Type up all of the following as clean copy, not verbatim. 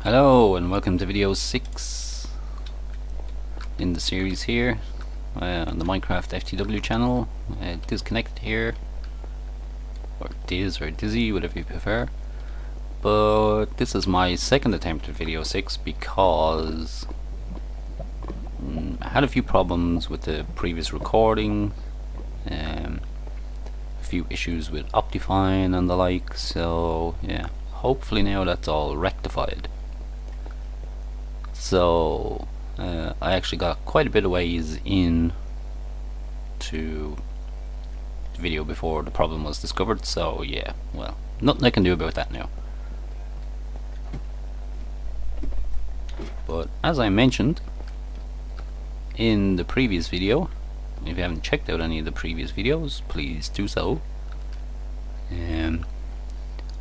Hello and welcome to video 6 in the series here on the MineCraftFTW channel. Dizkonnekted here, or Diz or Dizzy, whatever you prefer. But this is my second attempt at video 6 because I had a few problems with the previous recording, a few issues with Optifine and the like, so yeah, hopefully now that's all rectified. So I actually got quite a bit of ways in to the video before the problem was discovered, so yeah, well, nothing I can do about that now. But as I mentioned in the previous video, if you haven't checked out any of the previous videos, please do so.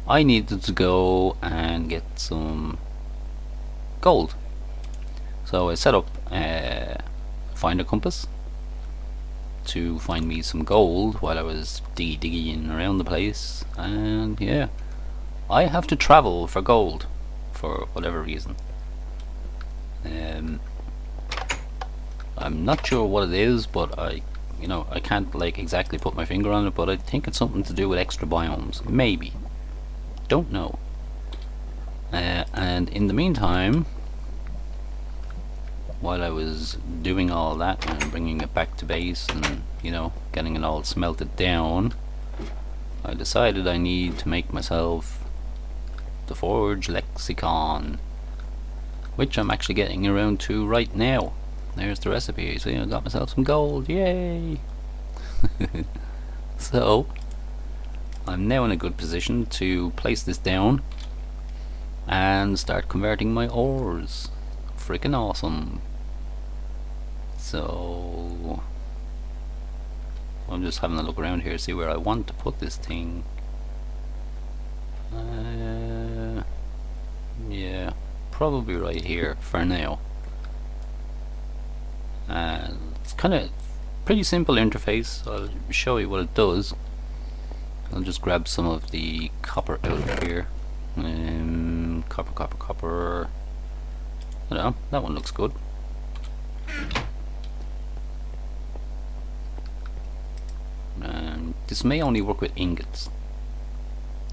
I needed to go and get some gold. So I set up find a compass to find me some gold while I was digging around the place, and yeah, I have to travel for gold for whatever reason. I'm not sure what it is, but I can't like exactly put my finger on it, but I think it's something to do with extra biomes, maybe, don't know. And in the meantime, while I was doing all that and bringing it back to base and getting it all smelted down, I decided I need to make myself the Forge Lexicon, which I'm actually getting around to right now. There's the recipe. See, I got myself some gold, yay! So I'm now in a good position to place this down and start converting my ores. Freaking awesome. So I'm just having a look around here, see where I want to put this thing. Yeah, probably right here for now. It's kind of pretty simple interface. I'll show you what it does. I'll just grab some of the copper out here. Copper. I don't know, that one looks good. This may only work with ingots.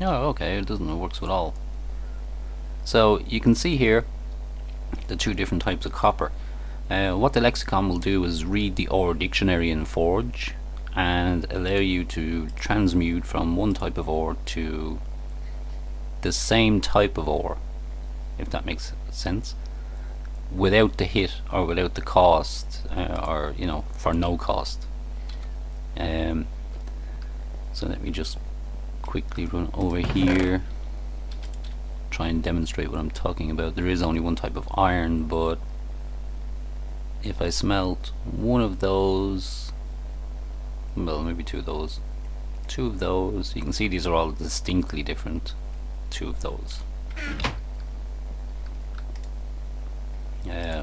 Oh, okay, it doesn't work with all. So you can see here the two different types of copper. What the lexicon will do is read the ore dictionary in Forge and allow you to transmute from one type of ore to the same type of ore, if that makes sense, without the hit or without the cost, or for no cost. So let me just quickly run over here, try and demonstrate what I'm talking about. There is only one type of iron, but if I smelt one of those, well, maybe two of those, you can see these are all distinctly different. Two of those.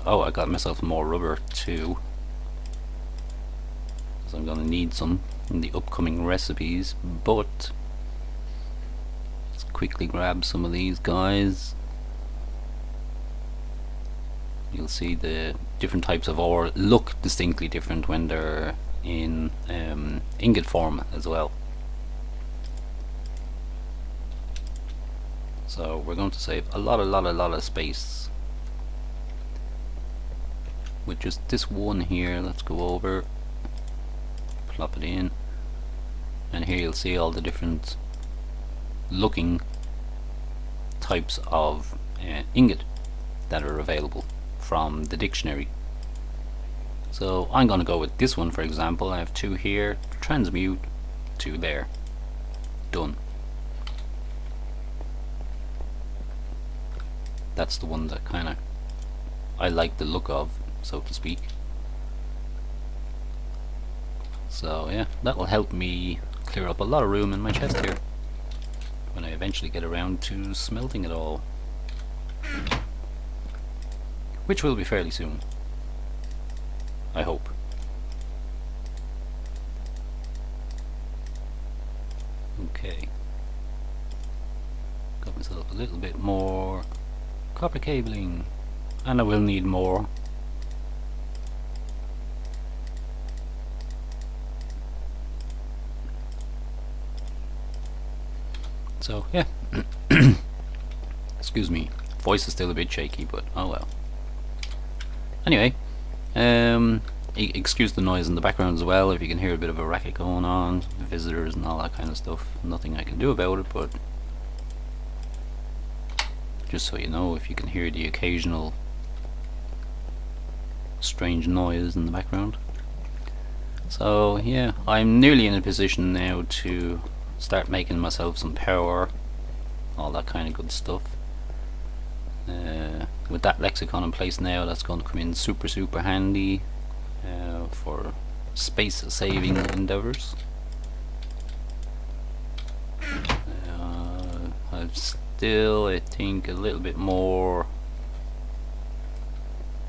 Oh, I got myself more rubber too, because I'm going to need some in the upcoming recipes. But let's quickly grab some of these guys. You'll see the different types of ore look distinctly different when they're in ingot form as well. So we're going to save a lot of space with just this one here. Let's go over, plop it in, and here you'll see all the different looking types of ingot that are available from the dictionary. So I'm going to go with this one, for example. I have two here, transmute, two there, done. That's the one that kind of I like the look of, so to speak. So yeah, that will help me clear up a lot of room in my chest here when I eventually get around to smelting it all, which will be fairly soon, I hope. Okay, got myself a little bit more copper cabling, and I will need more. So yeah, excuse me, voice is still a bit shaky, but oh well. Anyway, excuse the noise in the background as well. If you can hear a bit of a racket going on, visitors and all that kind of stuff, nothing I can do about it, but just so you know, if you can hear the occasional strange noise in the background. So yeah, I'm nearly in a position now to start making myself some power, all that kind of good stuff. With that lexicon in place now, that's going to come in super handy for space saving endeavors. I've still, I think, a little bit more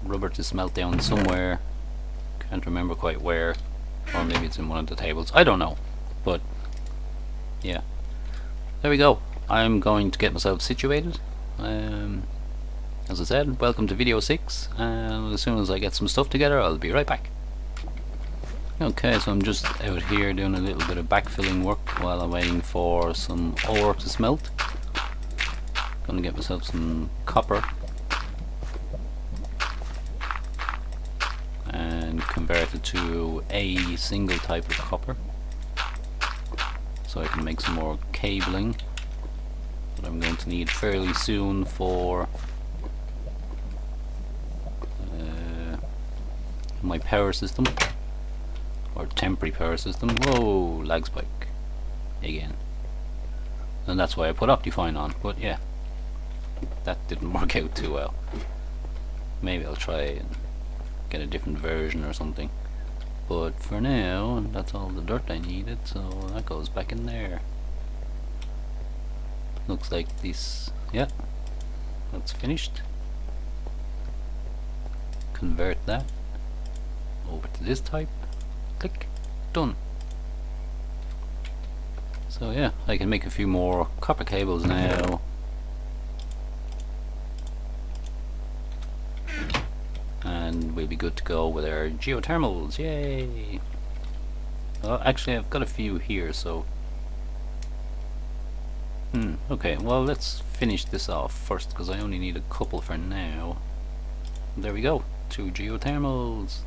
rubber to smelt down somewhere. Can't remember quite where, or maybe it's in one of the tables, I don't know, but yeah, there we go. I'm going to get myself situated. As I said, welcome to video 6, and as soon as I get some stuff together I'll be right back. Okay, so I'm just out here doing a little bit of backfilling work while I'm waiting for some ore to smelt. Gonna get myself some copper and convert it to a single type of copper, so I can make some more cabling that I'm going to need fairly soon for my power system, or temporary power system. Whoa, lag spike again, and that's why I put Optifine on, but yeah, that didn't work out too well. Maybe I'll try and get a different version or something, but for now that's all the dirt I needed, so that goes back in there. Looks like this, yeah, that's finished. Convert that over to this type, click, done. So yeah, I can make a few more copper cables now, and we'll be good to go with our geothermals. Yay! Well, actually I've got a few here, so okay, well let's finish this off first, because I only need a couple for now. There we go, 2 geothermals.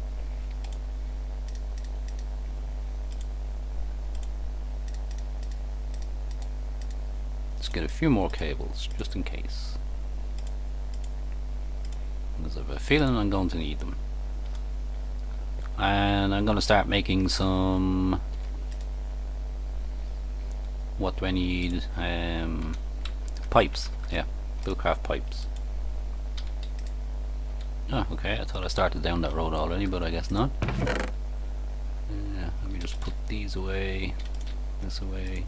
Let's get a few more cables just in case, because I have a feeling I'm going to need them. And I'm going to start making some, what do I need? Pipes, yeah, Buildcraft pipes. Oh, okay, I thought I started down that road already, but I guess not. Let me just put these away, this away.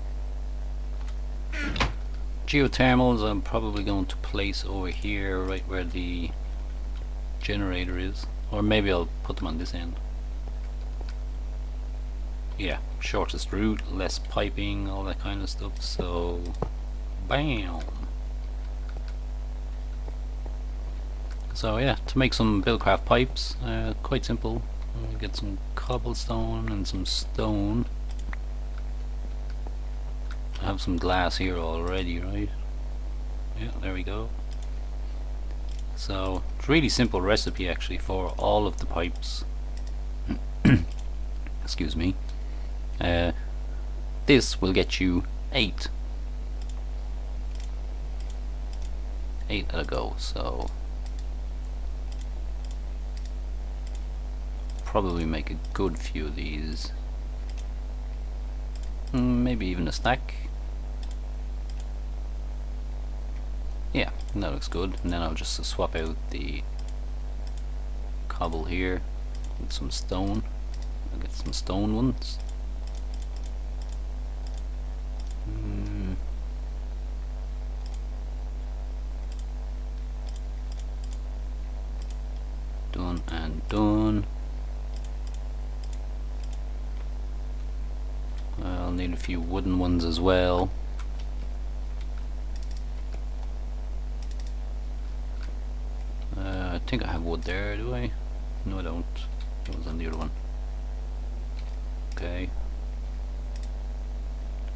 Geothermals I'm probably going to place over here, right where the generator is, or maybe I'll put them on this end. Yeah, shortest route, less piping, all that kind of stuff, so bam! So yeah, to make some Buildcraft pipes, quite simple. I'll get some cobblestone and some stone. I have some glass here already, right? Yeah, there we go. So it's really simple recipe actually for all of the pipes. Excuse me. This will get you 8 at a go, so probably make a good few of these. Maybe even a stack. Yeah, that looks good. And then I'll just swap out the cobble here with some stone. I'll get some stone ones. Done and done. I'll need a few wooden ones as well. think I have wood there, do I? No, I don't. It was on the other one. Okay.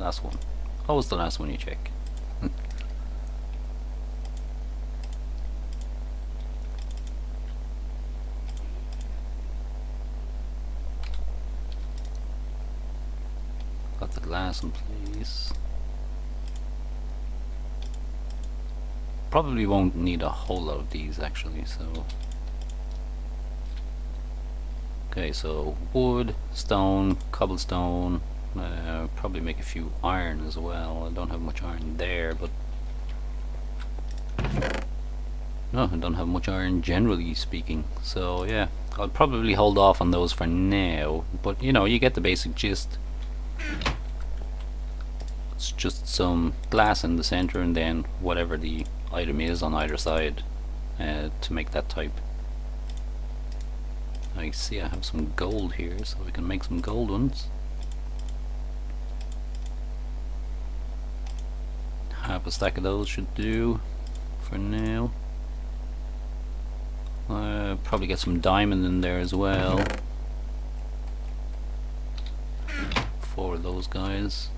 Last one. Always the last one you check. Got the glass in place. Probably won't need a whole lot of these actually, so. Okay, so wood, stone, cobblestone, probably make a few iron as well. I don't have much iron there, but no, I don't have much iron generally speaking. So yeah, I'll probably hold off on those for now, but you know, you get the basic gist. It's just some glass in the center and then whatever the item is on either side to make that type. I see I have some gold here, so we can make some gold ones. Half a stack of those should do for now. Probably get some diamond in there as well. 4 of those guys.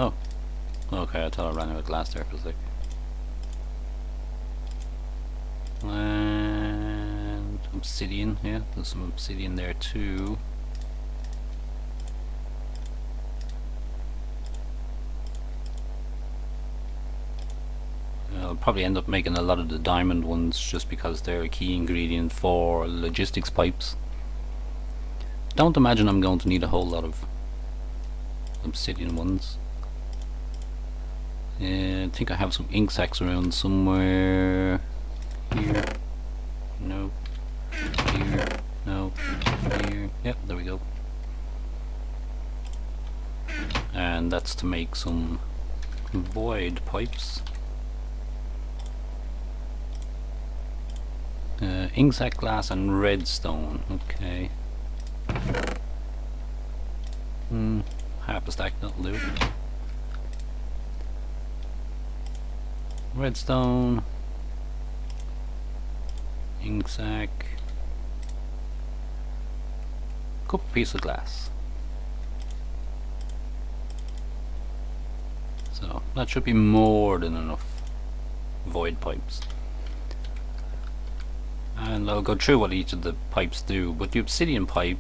Oh, okay, I thought I ran out of glass there for a sec. And obsidian, yeah, there's some obsidian there too. I'll probably end up making a lot of the diamond ones just because they're a key ingredient for logistics pipes. Don't imagine I'm going to need a whole lot of obsidian ones. I think I have some ink sacks around somewhere. Here. No. Here. No. Here. Yep, there we go. And that's to make some void pipes. Ink sac glass and redstone. Okay. Half a stack, that'll do. Redstone, ink sac, couple piece of glass. So that should be more than enough void pipes. And I'll go through what each of the pipes do, but the obsidian pipe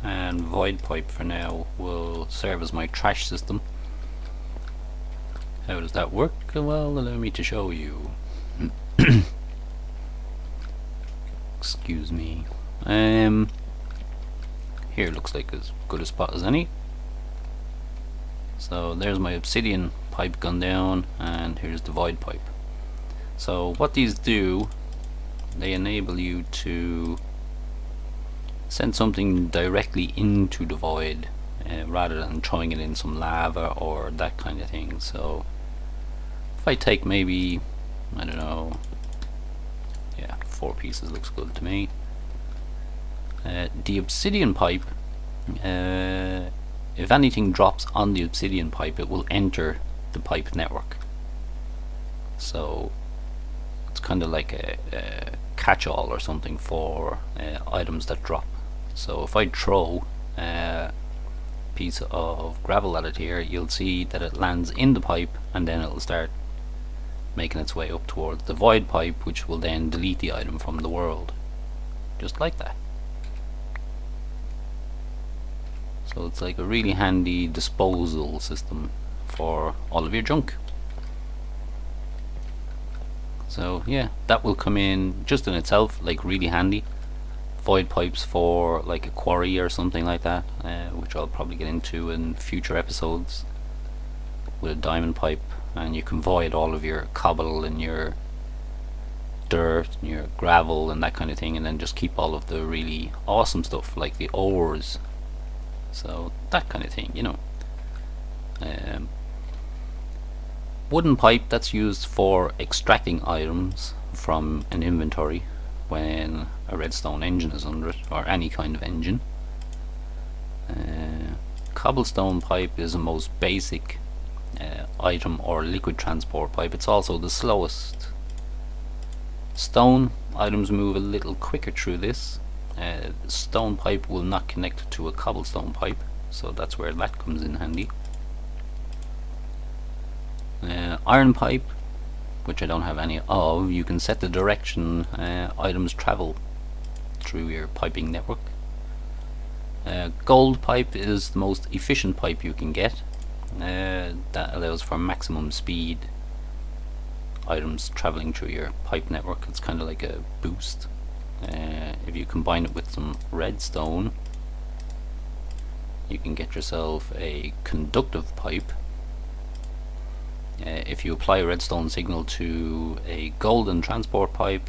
and void pipe for now will serve as my trash system. How does that work? Well, allow me to show you. Excuse me. Here looks like as good a spot as any. So there's my obsidian pipe gone down, and here's the void pipe. So what these do, they enable you to send something directly into the void rather than throwing it in some lava or that kind of thing. So if I take maybe, I don't know, yeah, 4 pieces looks good to me. The obsidian pipe, if anything drops on the obsidian pipe, it will enter the pipe network. So it's kind of like a catch-all or something for items that drop. So if I throw a piece of gravel at it here, you'll see that it lands in the pipe, and then it'll start making its way up towards the void pipe, which will then delete the item from the world, just like that. So it's like a really handy disposal system for all of your junk. So yeah, that will come in just in itself, like really handy. Void pipes for like a quarry or something like that, which I'll probably get into in future episodes, with a diamond pipe, and you can void all of your cobble and your dirt and your gravel and that kind of thing, and then just keep all of the really awesome stuff like the ores. So that kind of thing, you know. Wooden pipe, that's used for extracting items from an inventory when a redstone engine is under it, or any kind of engine. Cobblestone pipe is the most basic item or liquid transport pipe. It's also the slowest. Stone items move a little quicker through this. Stone pipe will not connect to a cobblestone pipe, so that's where that comes in handy. Iron pipe, which I don't have any of, you can set the direction items travel through your piping network. Gold pipe is the most efficient pipe you can get. That allows for maximum speed items traveling through your pipe network. It's kind of like a boost. If you combine it with some redstone, you can get yourself a conductive pipe. If you apply a redstone signal to a golden transport pipe,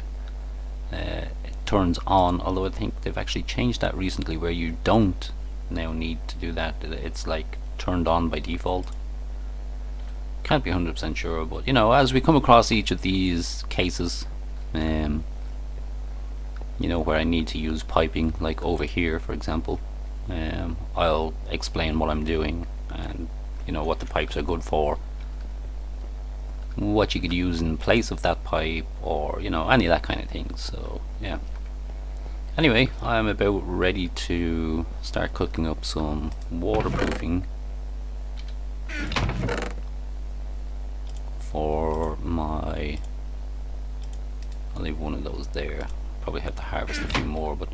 it turns on, although I think they've actually changed that recently where you don't now need to do that. It's like turned on by default. Can't be 100% sure, but you know, as we come across each of these cases, you know, where I need to use piping, like over here for example, I'll explain what I'm doing and you know what the pipes are good for, what you could use in place of that pipe, or you know, any of that kind of thing. So yeah, anyway, I'm about ready to start cooking up some waterproofing for my, I'll leave one of those there, probably have to harvest a few more, but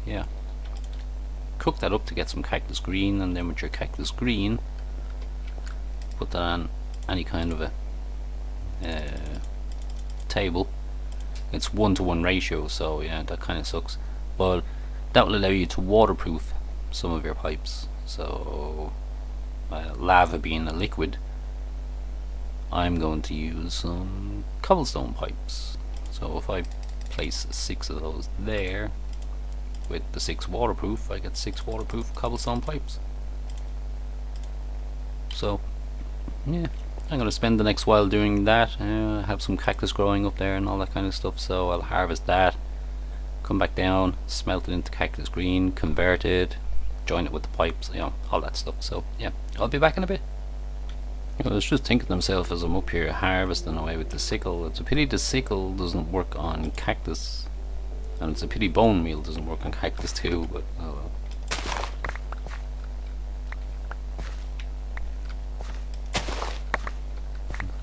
yeah, cook that up to get some cactus green, and then with your cactus green put that on any kind of a table. It's 1-to-1 ratio, so yeah, that kind of sucks, but that will allow you to waterproof some of your pipes. So lava being a liquid, I'm going to use some cobblestone pipes. So if I place 6 of those there with the 6 waterproof, I get 6 waterproof cobblestone pipes. So yeah, I'm going to spend the next while doing that. I have some cactus growing up there and all that kind of stuff, so I'll harvest that, come back down, smelt it into cactus green, convert it, join it with the pipes, you know, all that stuff. So yeah, I'll be back in a bit. I was just thinking to myself as I'm up here harvesting away with the sickle, it's a pity the sickle doesn't work on cactus, and it's a pity bone meal doesn't work on cactus too, but oh well.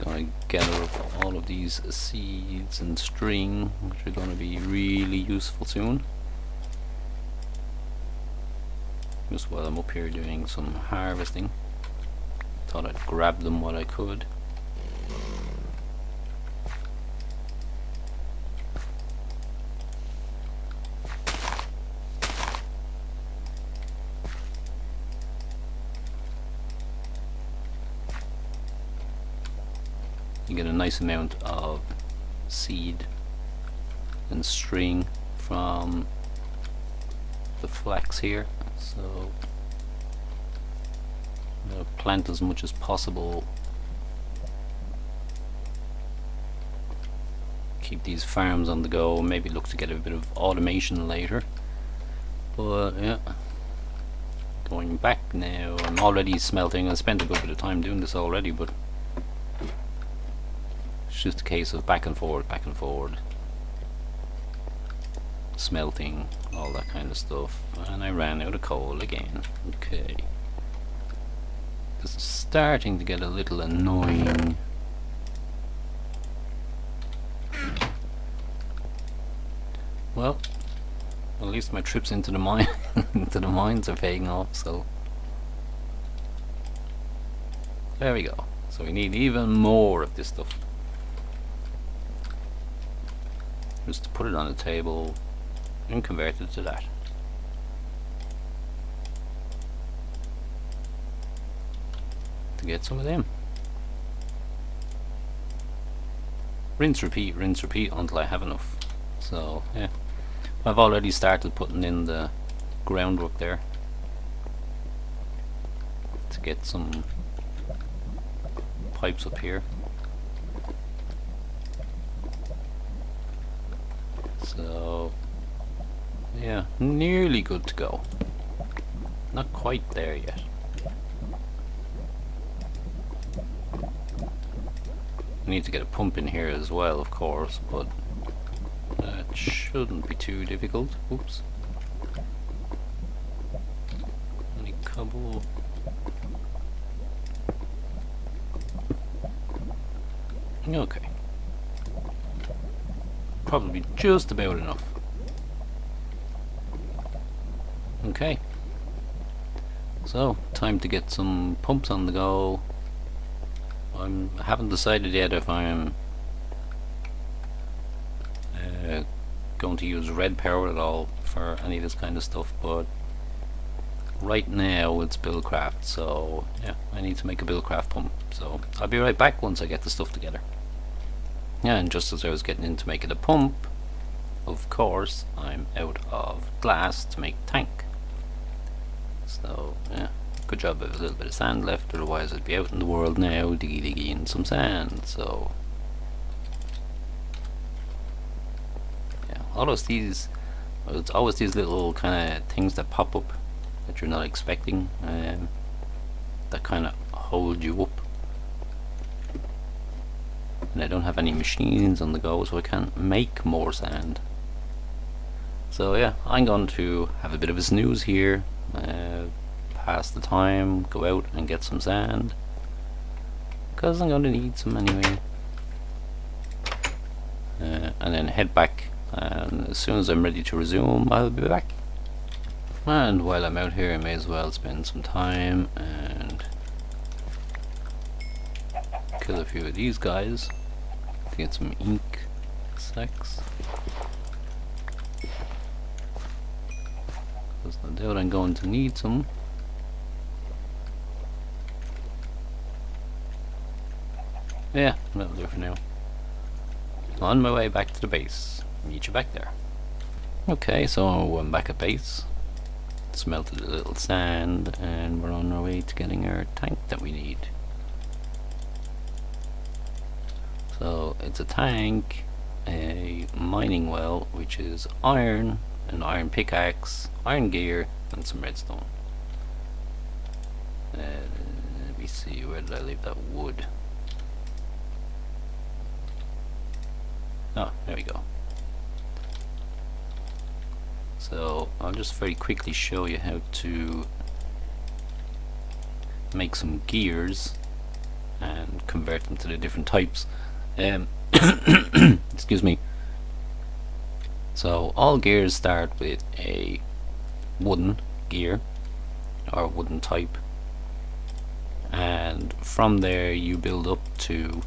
Gonna gather up all of these seeds and string, which are going to be really useful soon. Just while I'm up here doing some harvesting, thought I'd grab them while I could. You get a nice amount of seed and string from the flax here, so plant as much as possible. Keep these farms on the go, maybe look to get a bit of automation later, but yeah, going back now. I'm already smelting. I spent a good bit of time doing this already, but it's just a case of back and forward, smelting, all that kind of stuff, and I ran out of coal again. Okay, this is starting to get a little annoying. Well, at least my trips into the mine into the mines are paying off, so there we go. So we need even more of this stuff. Just to put it on the table and convert it to that. To get some of them. Rinse repeat until I have enough. So yeah, I've already started putting in the groundwork there to get some pipes up here. So yeah, nearly good to go. Not quite there yet. We need to get a pump in here as well, of course, but that shouldn't be too difficult. Oops. Any cobble? Okay. Probably just about enough. Okay. So, time to get some pumps on the go. I haven't decided yet if I'm going to use red power at all for any of this kind of stuff, but right now it's Buildcraft, so yeah, I need to make a Buildcraft pump. So I'll be right back once I get the stuff together. Yeah, and just as I was getting into making a pump, of course, I'm out of glass to make tank. So yeah, good job I have a little bit of sand left, otherwise I'd be out in the world now digging some sand. So yeah, it's always these little kind of things that pop up that you're not expecting, that kind of hold you up. And I don't have any machines on the go, so I can't make more sand. So yeah, I'm going to have a bit of a snooze here, pass the time, go out and get some sand, because I'm going to need some anyway, and then head back, and as soon as I'm ready to resume I'll be back. And while I'm out here I may as well spend some time and kill a few of these guys to get some ink sacks, because no doubt I'm going to need some. Yeah, that'll do for now. On my way back to the base. Meet you back there. Okay, so I'm back at base. Smelted a little sand and we're on our way to getting our tank that we need. So it's a tank, a mining well, which is iron, an iron pickaxe, iron gear, and some redstone. Let me see, where did I leave that wood? Oh, there we go. So I'll just very quickly show you how to make some gears and convert them to the different types. Excuse me. So all gears start with a wooden gear or wooden type, and from there you build up to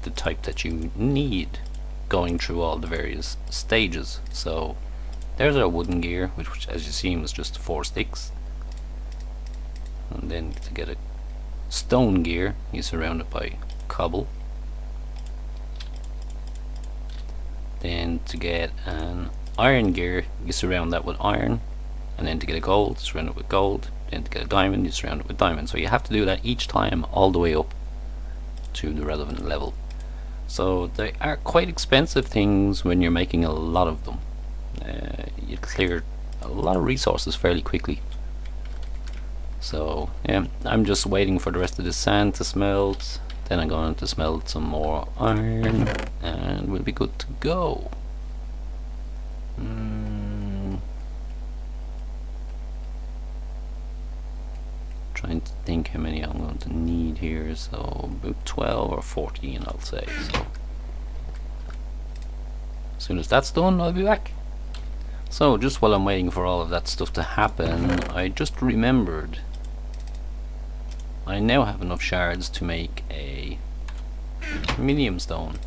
the type that you need, going through all the various stages. So there's our wooden gear, which as you see was just 4 sticks, and then to get a stone gear you surround it by cobble. Then to get an iron gear you surround that with iron, and then to get a gold, surround it with gold. Then to get a diamond you surround it with diamond. So you have to do that each time all the way up to the relevant level. So they are quite expensive things when you're making a lot of them. You clear a lot of resources fairly quickly. So yeah, I'm just waiting for the rest of the sand to smelt, then I'm going to smelt some more iron and we'll be good to go. Trying to think how many I'm going to need here, so about 12 or 14 I'll say. So as soon as that's done I'll be back. So just while I'm waiting for all of that stuff to happen, I just remembered I now have enough shards to make a medium stone,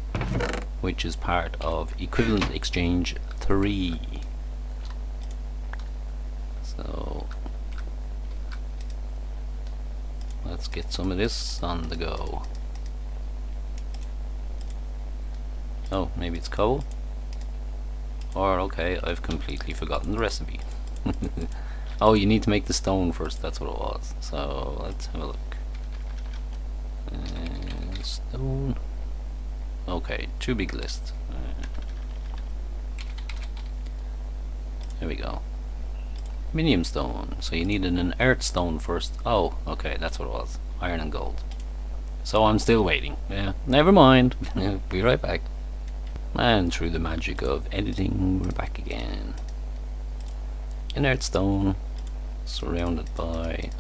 which is part of equivalent exchange 3. So let's get some of this on the go. Oh, maybe it's coal? Or okay, I've completely forgotten the recipe. Oh, you need to make the stone first, that's what it was. So let's have a look. Stone. Okay, too big list. There we go. Medium stone. So you needed an earth stone first. Oh, okay, that's what it was. iron and gold. So I'm still waiting. Yeah, never mind. Be right back. And through the magic of editing, we're back again. Inert stone, surrounded by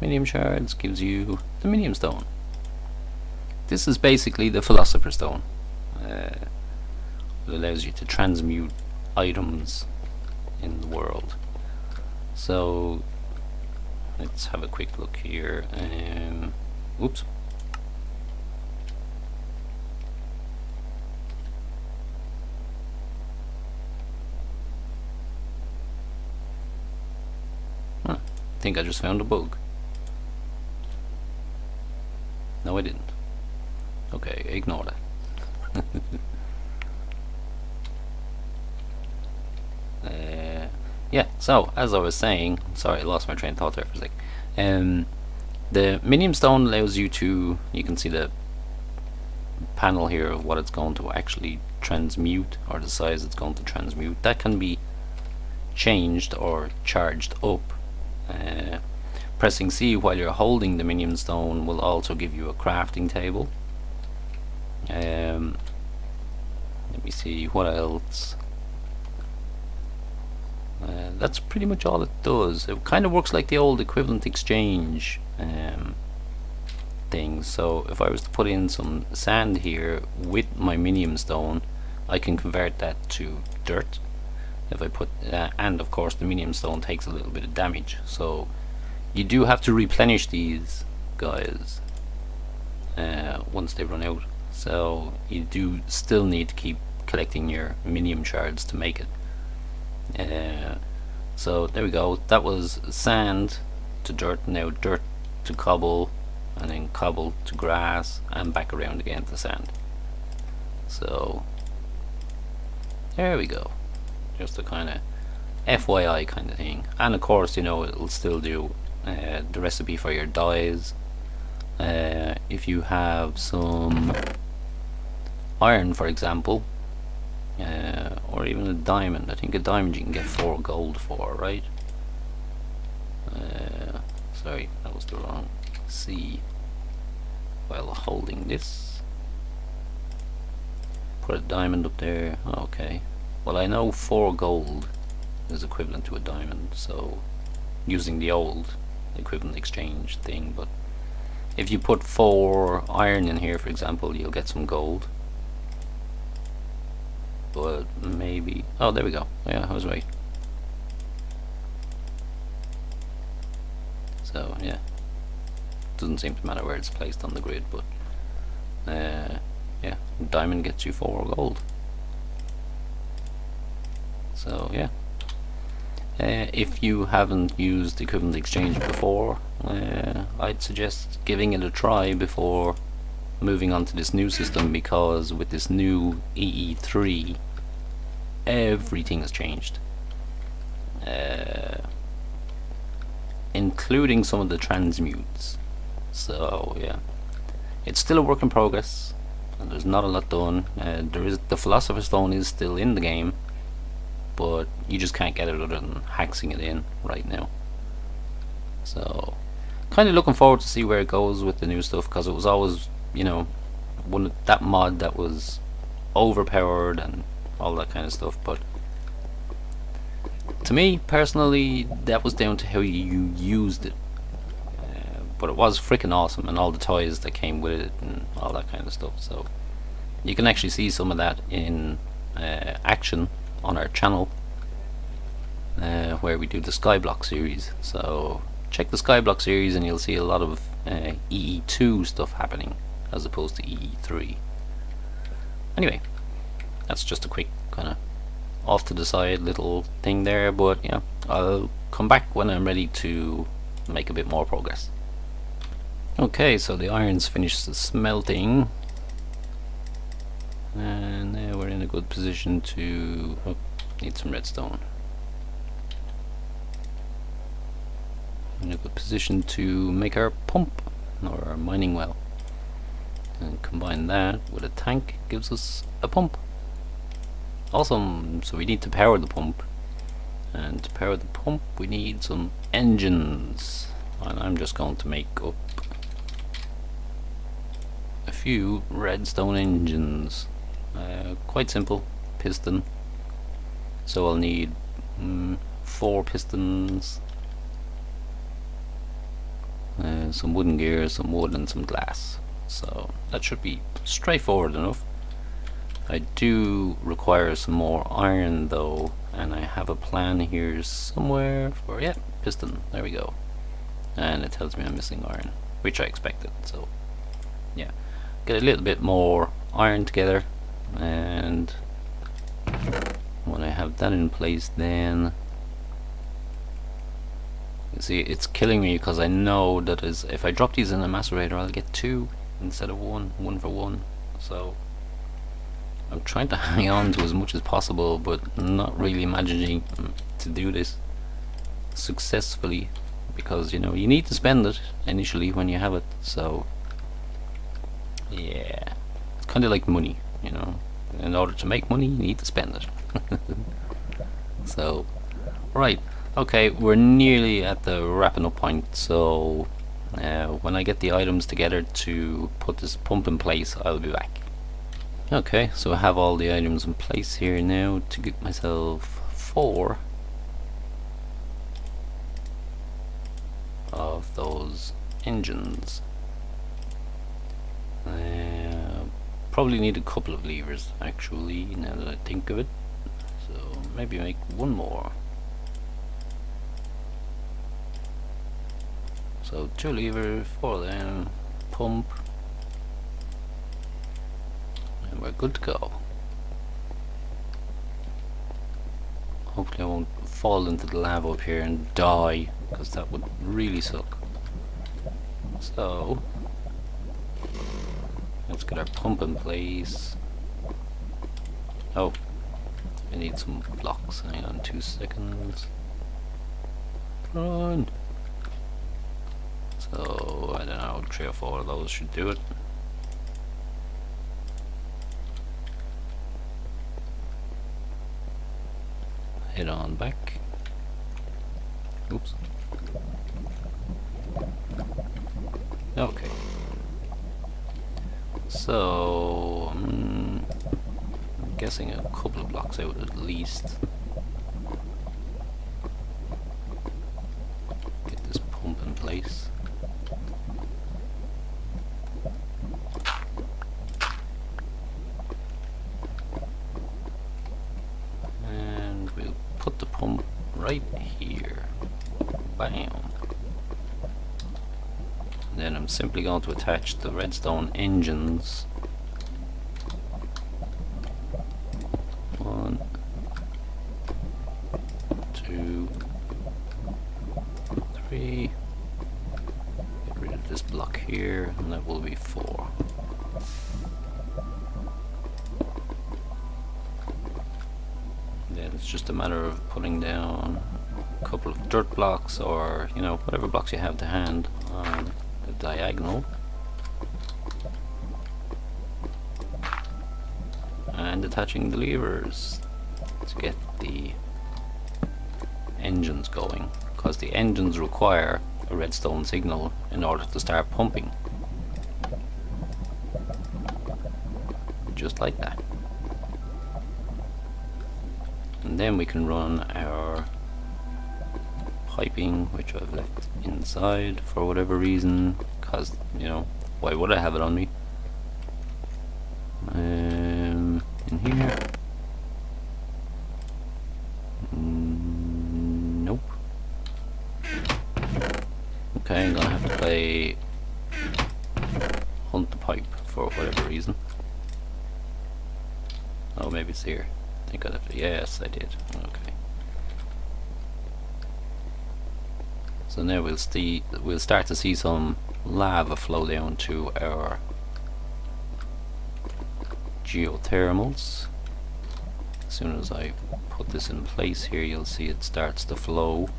minium shards, gives you the minium stone. This is basically the Philosopher's Stone. It allows you to transmute items in the world. So let's have a quick look here. Oops. I think I just found a bug. No, I didn't. Okay, ignore that. Yeah, so as I was saying, sorry, I lost my train of thought there for a sec. The minium stone allows you to, you can see the panel here of what it's going to actually transmute, or the size it's going to transmute. That can be changed or charged up. Pressing C while you're holding the minium stone will also give you a crafting table. Let me see what else. That's pretty much all it does. It kind of works like the old equivalent exchange thing. So if I was to put in some sand here with my minium stone, I can convert that to dirt. If I put and of course the minium stone takes a little bit of damage, so you do have to replenish these guys once they run out. So you do still need to keep collecting your minium shards to make it. So there we go. That was sand to dirt, now dirt to cobble, and then cobble to grass, and back around again to sand. So there we go. Just a kind of FYI kind of thing. And of course, you know, it'll still do the recipe for your dyes. If you have some iron, for example, or even a diamond. I think a diamond you can get 4 gold for, right? Sorry, that was the wrong C. While holding this, put a diamond up there. Okay. Well, I know 4 gold is equivalent to a diamond, so using the old equivalent exchange thing. But if you put 4 iron in here, for example, you'll get some gold. But maybe, oh, there we go. Yeah, I was right. So yeah, doesn't seem to matter where it's placed on the grid, but yeah, diamond gets you 4 gold. So yeah, if you haven't used equivalent exchange before, I'd suggest giving it a try before moving on to this new system, because with this new EE3 everything has changed, including some of the transmutes. So yeah, it's still a work in progress and there's not a lot done. There is the Philosopher's Stone is still in the game, but you just can't get it other than hacking it in right now. So kind of looking forward to see where it goes with the new stuff, because it was always, you know, one of that mod that was overpowered and all that kind of stuff. But to me personally, that was down to how you used it. But it was freaking awesome, and all the toys that came with it and all that kind of stuff. So you can actually see some of that in action on our channel, where we do the Skyblock series. So check the Skyblock series and you'll see a lot of EE2 stuff happening as opposed to EE3. Anyway, that's just a quick kind of off to the side little thing there, but yeah, I'll come back when I'm ready to make a bit more progress. Okay, so the iron's finished smelting, and now we're in a good position to need some redstone. In a good position to make our pump or our mining well, and combine that with a tank gives us a pump. Awesome. So we need to power the pump, and to power the pump we need some engines. and I'm just going to make up a few redstone engines. Quite simple. Piston. So I'll need 4 pistons, some wooden gears, some wood and some glass. So that should be straightforward enough. I do require some more iron though, and I have a plan here somewhere for, yeah, piston, there we go. And it tells me I'm missing iron, which I expected, so yeah. Get a little bit more iron together, and when I have that in place, then you see it's killing me because I know that if I drop these in a macerator I'll get 2 instead of 1 for 1. So I'm trying to hang on to as much as possible, but not really imagining to do this successfully, because you know you need to spend it initially when you have it. So yeah, it's kind of like money, you know. In order to make money, you need to spend it. So, right, okay, we're nearly at the wrapping up point. So, when I get the items together to put this pump in place, I'll be back. Okay, so I have all the items in place here now to get myself 4 of those engines. Probably need a couple of levers actually, now that I think of it. So maybe make 1 more. So 2 levers, 4 of them, pump, and we're good to go. Hopefully I won't fall into the lava up here and die, because that would really suck. So let's get our pump in place. Oh, I need some blocks. Hang on 2 seconds. Run! So, I don't know, 3 or 4 of those should do it. Head on back. Oops. Okay. So, I'm guessing a couple of blocks out at least. Get this pump in place. And we'll put the pump right here. Bam. Then I'm simply going to attach the redstone engines. 1, 2, 3. Get rid of this block here, and that will be 4. Then it's just a matter of putting down a couple of dirt blocks, or you know, whatever blocks you have to hand on the diagonal, and attaching the levers to get the engines going, because the engines require a redstone signal in order to start pumping, just like that. And then we can run our piping, which I've left inside for whatever reason, because, you know, why would I have it on me? In here. Nope. Okay, I'm gonna have to play Hunt the Pipe for whatever reason. Oh, maybe it's here. I think I'd have to, yes I did. Okay. So now we'll start to see some lava flow down to our geothermals. As soon as I put this in place here, you'll see it starts to flow.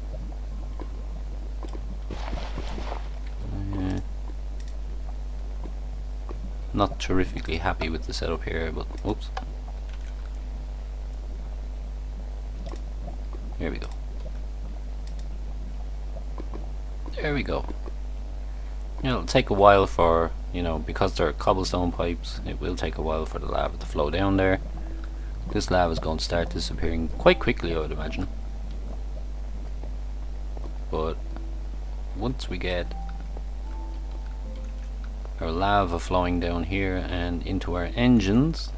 Not terrifically happy with the setup here, but whoops. Here we go. There we go. It'll take a while for, you know, because they're cobblestone pipes, it will take a while for the lava to flow down there. This lava is going to start disappearing quite quickly, I would imagine. But once we get our lava flowing down here and into our engines,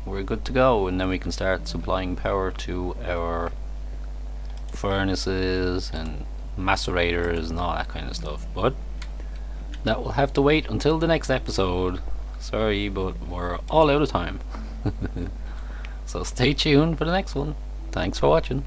we're good to go, and then we can start supplying power to our furnaces and macerators and all that kind of stuff. But that will have to wait until the next episode. Sorry, but we're all out of time. So stay tuned for the next one. Thanks for watching.